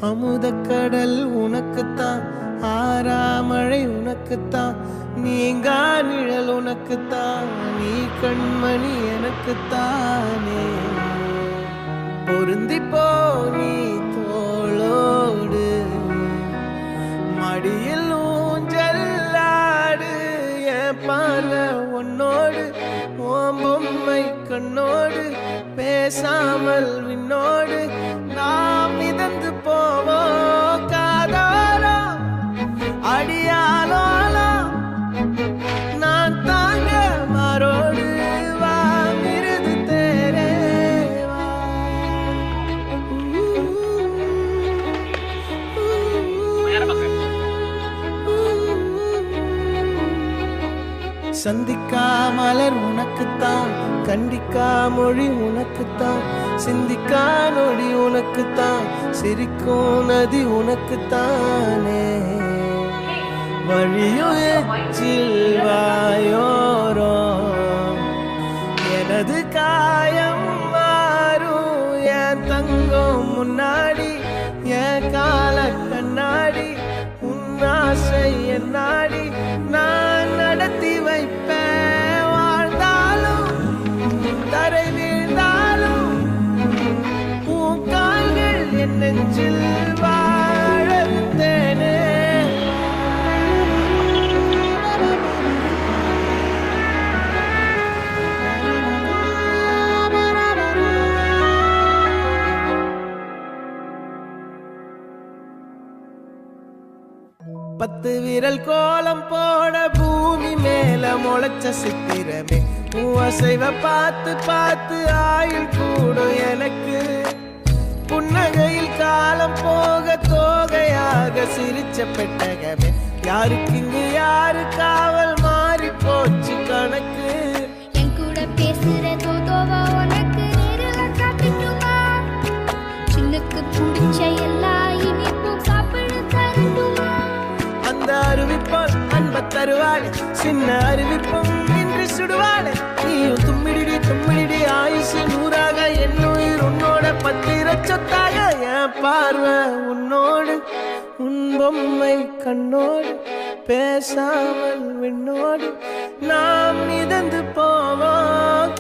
அமுதக்கடல் உனக்குத்தான், ஆறாமழை உனக்குத்தான், நீங்கா நிழல் உனக்குத்தான், நீ கண்மணி எனக்குத்தானே. பொருந்திப்போ நீ தோளோடு, மடியில் ஊஞ்சல்லாடு, என் பார்வை உன்னோடு, ஓம் பொம்மை கண்ணோடு, பேசாமல் விண்ணோடு நாம் மிதந்து போவோம் காதோரோ அடியாலோலோ. நான் தாங்க மாறோடு வா மிருது தேரே வா. சந்திக்கா மலர் உனக்குத்தான், கண்டிக்கா மொழி உனக்குத்தான், சிந்திக்கா நொடி உனக்குத்தான், சிரிக்கும் நதி உனக்குத்தானே. வழியும் எச்சில் வாயோரோ எனது காயம் மாறும், என் தங்கம் முன்னாடி என் கால கண்ணாடி, உன் ஆசை என் நாடி நான் நடத்தி வைப்பேன். வாழ்ந்தாலும் தரை வீழ்ந்தாலும் உன் கால்கள் என் நெஞ்சில் வாழத்தேனே. பத்து விரல் கோலம் போட பூமி மேல முளைச்ச சித்திரமே, அசைவ பார்த்து பார்த்து ஆயுள் கூடும் எனக்கு. புன்னகையில் காலம் போக தோகையாக சிரிச்ச பெட்டகமே, யாருக்கு இங்கு யாரு காவல் மாறி போச்சு கணக்கு. என் கூட பேசுற தோதோவா உனக்கு நேரில் காட்டிட்டுமா, சின்னுக்கு பிடிச்ச எல்லா இனிப்பும் சாப்பிட தரட்டுமா. அந்த அறிவிப்பால் அன்ப தருவாளே, சின்ன அறிவிப்பும் இன்று சுடுவாளே. நீயும் தும்மிடி தும்மிடி ஆயுசு நூறாக, என் உயிர் உன்னோட பத்திர சொத்தாக. என் பார்வை உன்னோடு, உன் பொம்மை கண்ணோடு, பேசாமல் விண்ணோடு நாம் மிதந்து போவோம்.